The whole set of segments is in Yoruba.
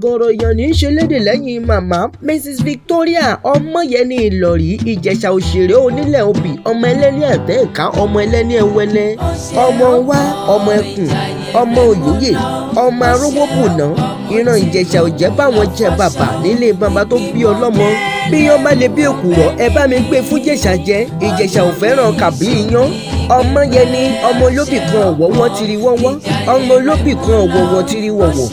ọ̀gọ̀rọ̀ èèyàn ní í ṣe lédè lẹ́yìn màmá Mrs Victoria Omoyeni Ìlọ̀rí Ìjẹ̀ṣà òṣèré onílẹ̀ obì ọmọ ẹlẹ́ni àtẹ́ẹ̀ká ọmọ ẹlẹ́ni ẹwẹ́lẹ́ ọmọ wa ọmọ ẹkùn ọmọ òyòyè ọmọ arówóbùnà ìran Ìjẹ̀ṣà ò jẹ́ báwọn jẹ bàbá nílé bàbá tó bí ọlọ́mọ bí yán bá lè bí òkùrọ̀ ẹ bá mi gbé fún Ìjẹ̀ṣà jẹ Ìjẹ̀ṣà ò fẹ́ràn kàbí iyán Omoyeni ọmọ olóbì kan ọ̀wọ́ wọn tiri wọ́wọ́ ọmọ olóbì kan ọ̀wọ́ wọn tiri wọ̀wọ̀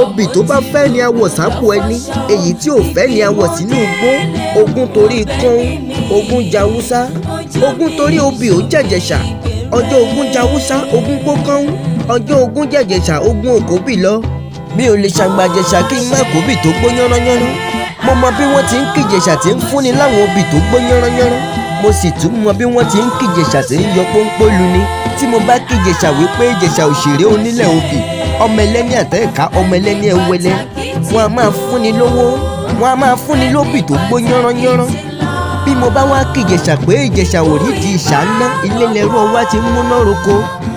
obì tó bá fẹ́ ni awọ̀ sápò ẹni èyí tí ò fẹ́ ni awọ̀ sínú igbó ogun torí kán ogun jawúsá ogun torí obì ó jẹ̀jẹ̀ṣà ọjọ́ ogun jawúsá ogun kó kán ọjọ́ ogun jẹ̀jẹ̀ṣà ogun òkóbì lọ mi ò lè ṣàgbàjẹ̀ṣà kí n má kóbì tó gbó yánrányánrán mo mọ bí wọ́n ti ń kíjẹ̀ṣà tí ń fúnni láwọn obì tó gbó yánrányánrán mo sì tún mọ bí wọ́n ti ń kíjẹ̀ṣà tí ń yọ pọ́npọ́ lu ni tí mo bá kíjẹ̀ṣà wípé Ìjẹ̀ṣà òṣèré onílẹ̀ obì ọmọ ẹlẹ́ni àtẹ́ẹ̀ká ọmọ ẹlẹ́ni ẹwẹ́lẹ́ wọn a máa fúnni lówó wọn a máa fúnni lóbì tó gbó yánrányánrán bí mo bá wá kíjẹ̀ṣà pé Ìjẹ̀ṣà ò rí di ìṣáná ilé lẹ́rú ọwá ti múná roko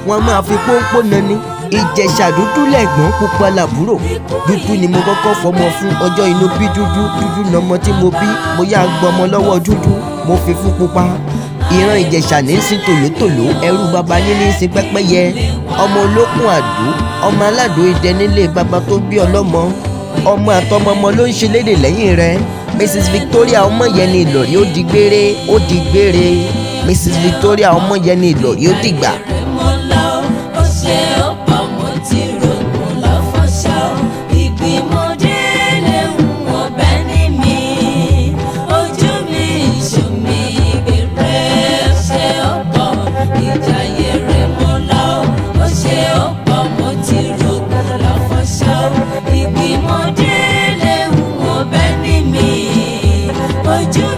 wọn a máa fi pọ́npọ́ nani Ìjẹ̀ṣà dúdú lẹ́gbọ̀n pupa làbúrò dúdú ni mo kọ́kọ́ fọmọ fún ọjọ́ inú bí dúdú nọmọ tí mo bí mo yá gbọmọ lọ́wọ́ dúdú mo fi fún pupa ìran Ìjẹ̀ṣà ní í sin tòlótòló ẹrú baba yín ní í sin pẹ́pẹ́yẹ ọmọ olókùn àdó ọmọ aládò idẹ nílé baba tó bí ọlọ́mọ ọmọ àtọmọmọ ló ń ṣe lédè lẹ́yìn rẹ̀ Mrs Victoria Omoyeni Ìlọ̀rí ó di gbére ó di gbére Mrs Victoria Omoyeni Ìlọ̀rí ó dìgbà. Ìgbìmọ̀ délé ń wọ bẹ́ẹ̀ ni mi ojú.